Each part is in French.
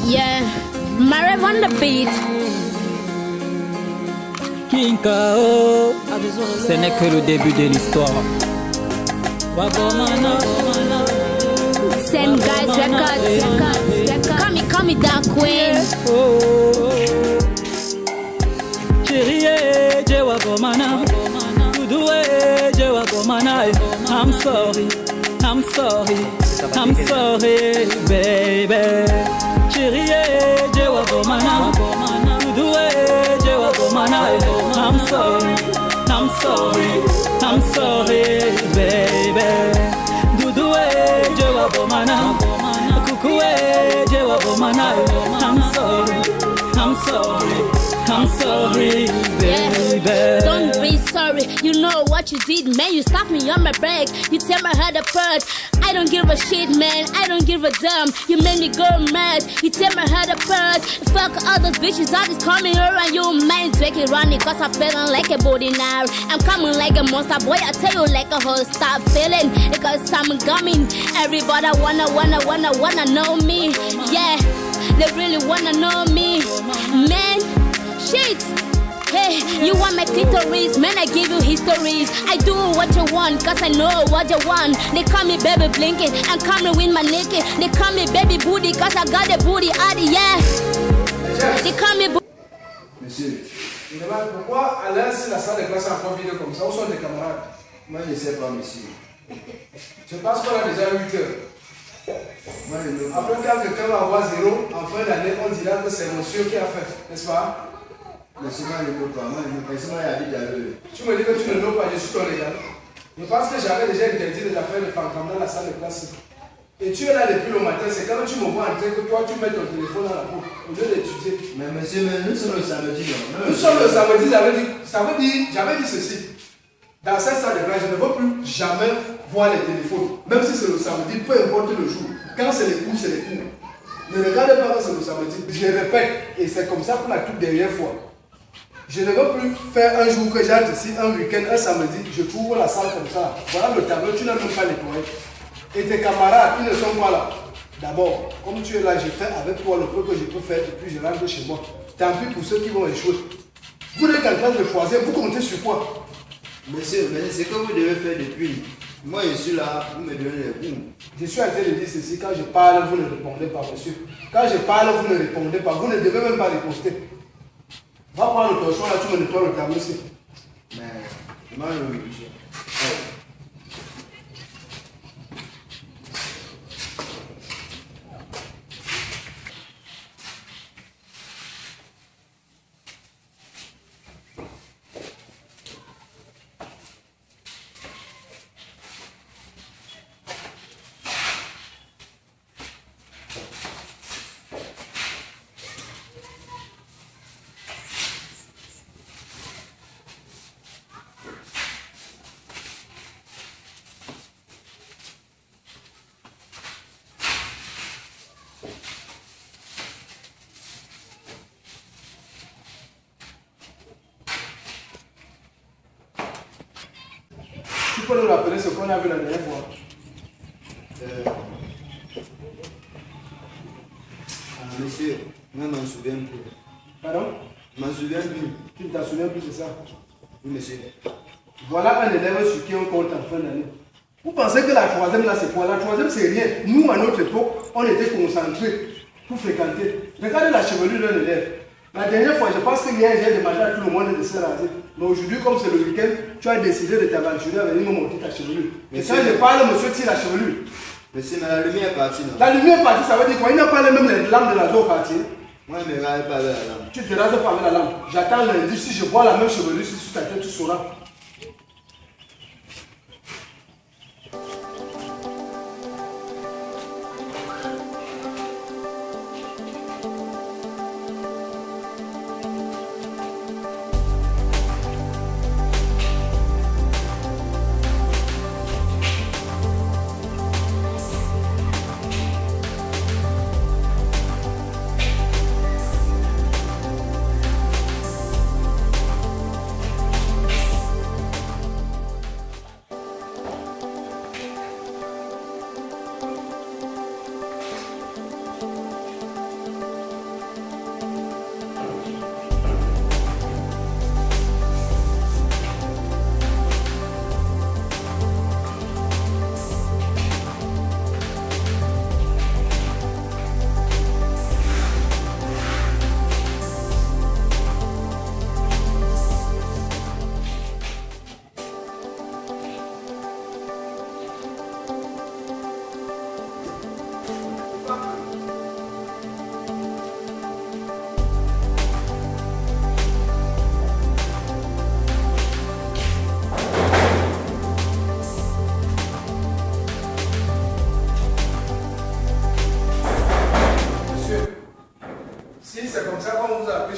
Yeah, Marev on the beat. King Kao, ce n'est que le début de l'histoire. Same guys, records. Call me Dark Queen. Chérie, je wagomana. Doudoué, je wagomana. I'm sorry, baby. Chérie, je wagomana. Doudoué, je wagomana. I'm sorry, baby. Doudoué, je wagomana. Kukoué, je wagomana. I'm sorry, baby. Yeah. Don't be sorry, you know what you did, man. You stopped me on my break, you tear my head apart. I don't give a shit, man, I don't give a damn. You made me go mad, you tear my head apart. Fuck all those bitches, I just coming around you, man. Take it running, cause I'm feeling like a body now. I'm coming like a monster, boy, I tell you like a whole stop feeling. Because I'm coming, everybody wanna know me. Yeah, they really wanna know me, man. Shit. Hey, you want my clitoris, man, I give you histories. I do what you want, cause I know what you want. They call me baby blinking, I'm coming with my naked. They call me baby booty, cause I got the booty out, yeah. They call me Monsieur, je me demande pourquoi Alain, si la salle de classe est encore vide comme ça, où sont les camarades? Moi je ne sais pas, monsieur. Je pense qu'on a déjà 8 heures. Après, quand quelqu'un va avoir 0, en fin d'année, on dira que c'est monsieur qui a fait, n'est-ce pas? Monsieur, moi je ne peux pas. Moi je ne peux pas. Moi il a dit d'aller. Tu me dis que tu ne veux pas, je suis ton légal. Je pense que j'avais déjà interdit de faire de fantôme dans la salle de classe. Et tu es là depuis le matin, c'est quand tu me vois entrer que toi tu mets ton téléphone dans la bouche au lieu d'étudier. Mais monsieur, nous sommes le samedi. Nous sommes le samedi, j'avais dit ceci. Dans cette salle de classe, je ne veux plus jamais voir les téléphones. Même si c'est le samedi, peu importe le jour. Quand c'est les cours, c'est les cours. Ne regardez pas quand c'est le samedi. Je répète, et c'est comme ça pour la toute dernière fois. Je ne veux plus faire un jour que j'entre ici, un week-end, un samedi, je trouve la salle comme ça. Voilà le tableau, tu n'as même pas nettoyé. Et tes camarades, ils ne sont pas là. D'abord, comme tu es là, je fais avec toi le peu que je peux faire et puis je rentre chez moi. Tant pis pour ceux qui vont échouer. Vous n'êtes qu'en train de choisir, vous comptez sur quoi? Monsieur, mais c'est ce que vous devez faire depuis. Moi je suis là, vous me donnez les coups. Je suis en train de dire ceci, quand je parle, vous ne répondez pas, monsieur. Quand je parle, vous ne répondez pas, vous ne devez même pas riposter. Va prendre le torchon là, tu me nettoies le tableau ici. Mais, moi je... Tu peux nous rappeler ce qu'on a vu la dernière fois? Monsieur, moi je m'en souviens plus. Pardon? Je m'en souviens plus. Tu ne t'en souviens plus de ça? Oui, monsieur. Voilà un élève sur qui on compte en fin d'année. Vous pensez que la troisième là c'est quoi? La troisième c'est rien. Nous à notre époque, on était concentrés pour fréquenter. Regardez la chevelure d'un élève. La dernière fois, je pense que hier j'ai demandé à tout le monde de se raser. Mais aujourd'hui, comme c'est le week-end, tu as décidé de t'aventurer à venir me monter ta chevelure. Et quand je parle, monsieur tire la chevelure. Monsieur, mais la lumière est partie, non? La lumière est partie, ça veut dire quoi? Il n'a pas même les lampes de la zone partie. Moi, je ne me rase pas avec la lampe. Tu te rases pas avec la lampe. J'attends lundi, si je vois la même chevelure sur ta tête, tu sauras.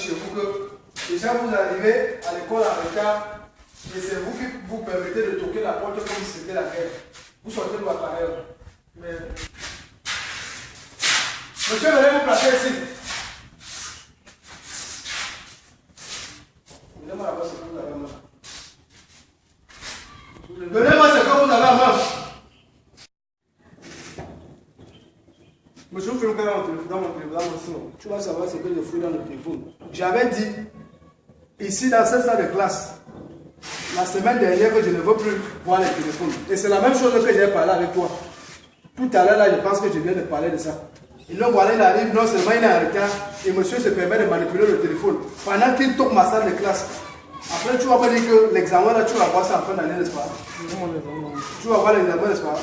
chez vous que déjà vous arrivez à l'école en retard et c'est vous qui vous permettez de toquer la porte comme si c'était la guerre. Vous sortez de votre carrière. Mais... Monsieur, venez vous placer ici. Donnez-moi la ce que vous avez à main. Donnez-moi ce que vous avez à main. Monsieur, vous faites dans mon téléphone. Tu vas savoir ce que je fais dans le téléphone. J'avais dit, ici dans cette salle de classe, la semaine dernière que je ne veux plus voir les téléphones. Et c'est la même chose que j'ai parlé avec toi. Tout à l'heure, là, je pense que je viens de parler de ça. Et donc voilà, il arrive, non seulement il est en retard, et monsieur se permet de manipuler le téléphone pendant qu'il toque ma salle de classe. Après, tu vas me dire que l'examen, là, tu vas voir ça en fin d'année, n'est-ce pas? Tu vas voir l'examen, n'est-ce pas?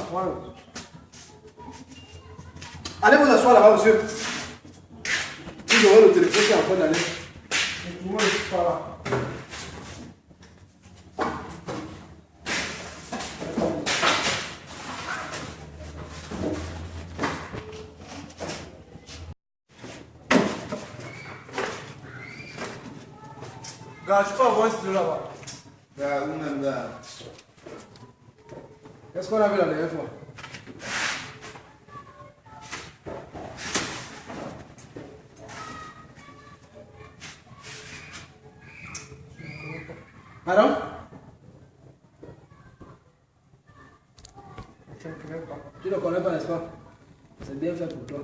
Allez vous asseoir là-bas, monsieur. Vous aurez le téléphone qui est en fin d'année. Moi, je suis pas là. Gars, je peux avoir un stylo là-bas. Gars, vous-même, gars. Qu'est-ce qu'on a vu la dernière fois? Pardon? Tu ne connais pas, n'est-ce pas? C'est bien fait pour toi.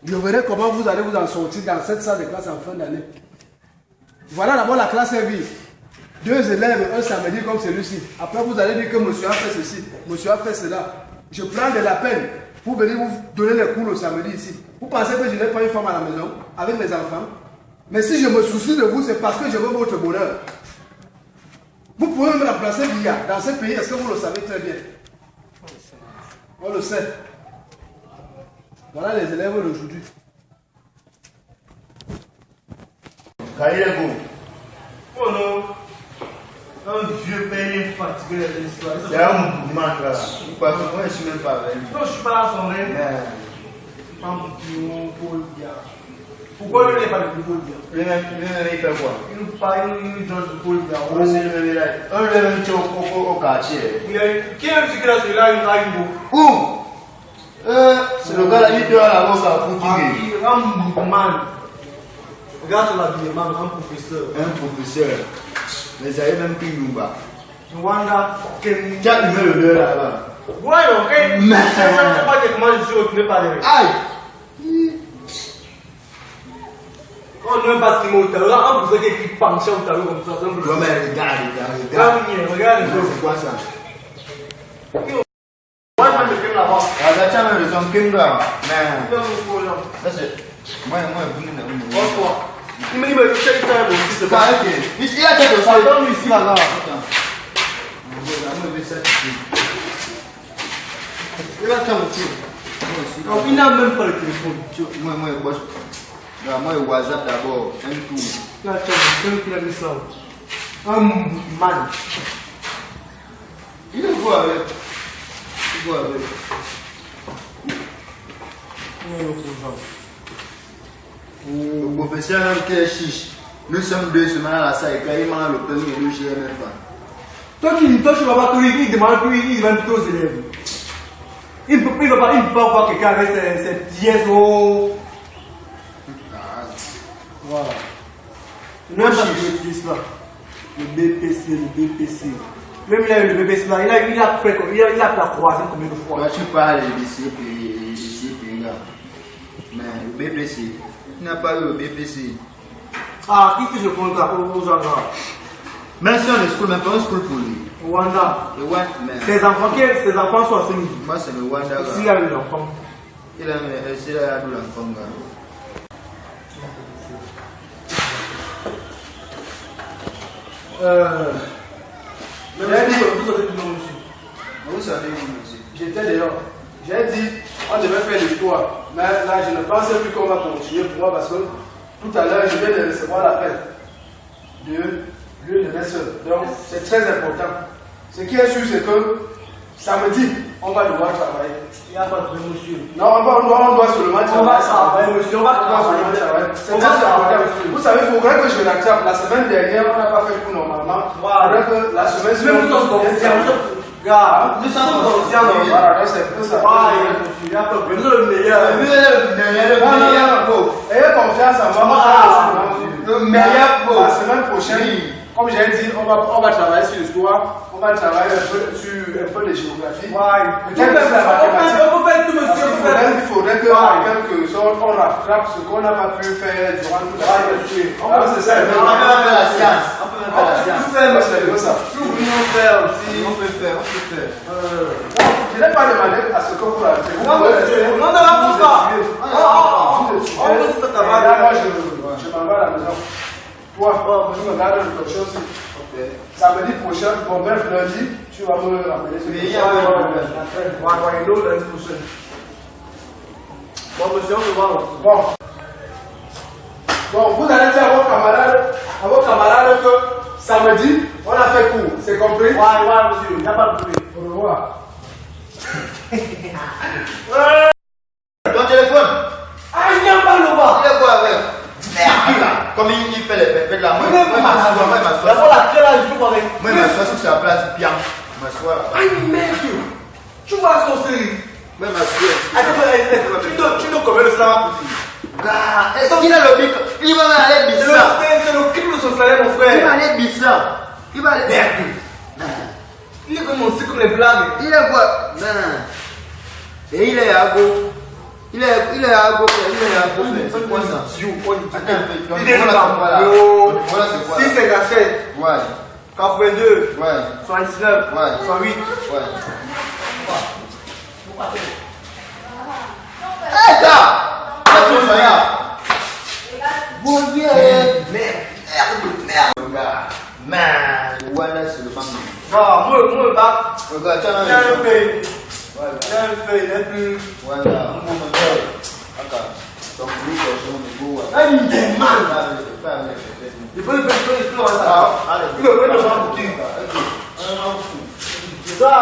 Je verrai comment vous allez vous en sortir dans cette salle de classe en fin d'année. Voilà d'abord la classe est vide. 2 élèves, un samedi comme celui-ci. Après vous allez dire que monsieur a fait ceci, monsieur a fait cela. Je prends de la peine pour venir vous donner les cours le samedi ici. Vous pensez que je n'ai pas une femme à la maison avec mes enfants? Mais si je me soucie de vous, c'est parce que je veux votre bonheur. Vous pouvez me remplacer Bia dans ce pays, est-ce que vous le savez très bien? On le sait. Voilà les élèves d'aujourd'hui. Caillez-vous. Oh non. Un vieux père fatigué de l'histoire. C'est un mouvement là. Parce que moi je suis même pas avec lui. Non, je suis pas là sans rien. Pas mon pion, Paul Bia. Pourquoi lui n'est pas le plus Paul Bia? Lui-même il fait quoi? Il nous parle, il nous donne du Paul Bia. On sait lui-même là. On le même au quartier. Qui est celui qui est celui-là, il a une beau. Où? C'est le gars là, il doit la bosse à foutre. Un man. Regarde sur l'habillement, un professeur. Un professeur. Mais ça y est même plus nous bas. Rwanda, Qui a humé le deux là-bas? voyons, ok? Mais. Je ne sais pas comment je suis retourné par les. Aïe! On ne même pas ce qu'il m'a dit. Regarde, un professeur qui écrit penché au tableau comme ça. Ouais, mais regarde. Regarde. C'est quoi ça? Moi, je vais me faire là-bas. Ah, tu as même raison, Kimba. Mais. Je vais me faire là-bas. Ça c'est. Moi, vous n'êtes pas. Bonsoir. Il me dit, mais tu sais, il t'a aussi, c'est Bah, pas. ok. Il a quelque chose. Ça donne ici, là-bas. Il a qu'à aussi. Donc, il n'a même pas le téléphone. Moi, le WhatsApp d'abord. Un tour. Il a qu'à aussi, il a mis ça. Un man. Il est quoi avec? Il est quoi avec? Le professeur qui est chiche. Nous sommes 2 semaines à la salle et quand il m'a le permis de nous gérer même pas. Toi, tu vas pas tout il demande plus, il demande plutôt aux élèves. Il ne peut pas voir quelqu'un avec ses pièces au. Voilà. Même pas ce que là. Le BPC. Même il a eu le BPC là, il a fait la croisée combien de fois? Toi, tu parles de disciples, là. Mais le BPC, il n'a pas eu le BPC. Ah, qui que je compte aux gens là? Même si on est school, même pas un school pour lui. Rwanda. Le Wanda, mais. Ses enfants sont ensemble. Moi, c'est le Wanda. S'il a eu l'enfant. Il a eu l'enfant. J'étais dehors. J'ai dit, on devait faire l'histoire. Mais là, je ne pensais plus qu'on va continuer pour moi parce que tout à l'heure, je viens de recevoir l'appel de l'une de mes soeurs. Donc, c'est très important. Ce qui est sûr, c'est que samedi, on va devoir travailler. Il n'y a pas de monsieur. Non, on doit seulement travailler. On va travailler, monsieur. On va travailler. C'est très important. Vous savez, il faudrait que je rattrape. La semaine dernière, on n'a pas fait tout normalement. Il faudrait que la semaine suivante. Nous sommes conscients. Gars, nous sommes conscients. Voilà, c'est un peu ça. Nous sommes le meilleur. Ayez confiance en moi. Le meilleur pour la semaine prochaine. Comme j'ai dit, on va travailler sur l'histoire, on va travailler un peu sur de géographie. Peut-être que la mathématique. Il faudrait que, en quelque sorte, on rattrape ce qu'on n'a pas pu faire durant toute la vie. C'est ça. On peut faire la science. On peut faire la science. C'est ça. Tout le monde faire aussi. On peut faire. Je n'ai pas demandé à ce que vous rajoutez. Non, non, non, pas. Je m'en vais à la maison. Toi, je me garde quelque chose. Samedi prochain, bon bref, lundi, tu vas me rappeler ce que tu as lundi prochain. Bon, monsieur, on se voit. Bon, vous allez dire à vos camarades que samedi, on a fait cours. C'est compris? Ouais, monsieur, il n'y a pas de bruit. Au revoir. Ton téléphone? Ah, il n'y a pas le bas. Il est quoi, ouais? Merde, comme il fait les perfects là. Moi, d'abord la clé là, je peux avec. Moi, je m'assois sur sa place, bien. Je m'assois là. Ah, mec, tu vois son série. Moi, je m'assois. Tu nous combien de salaire Est-ce qu'il a le bic? Il va aller bizarre. C'est le crime de son salaire, mon frère. Il va aller bizarre. Il va aller. Il est comme aussi comme les blagues. Il est quoi? Non. Et il est à gauche. Il est à gauche. C'est quoi ça? Il est là. Voilà, c'est quoi? 657. Ouais. 82. Ouais. 79. Ouais. 108. Ouais. Hé, gars! Qu'est-ce que ça y a? Bon Dieu! Merde! Man! Voilà, c'est le famille. Non, moi, bah. Regarde, tiens, Tiens le fait. Tiens le fait, il est plus. voilà. D'accord. Donc, lui, c'est un niveau. Ah, il est mal. Il faut le faire, il faut le faire. Allez, Il faut le faire. C'est ça.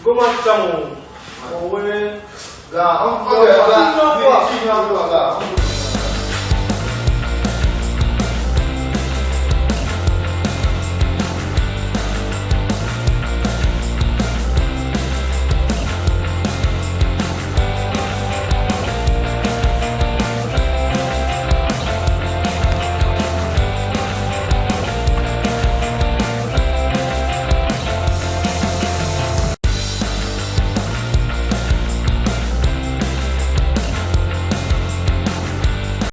Comment tu as mon. Ouais. Là, on va faire.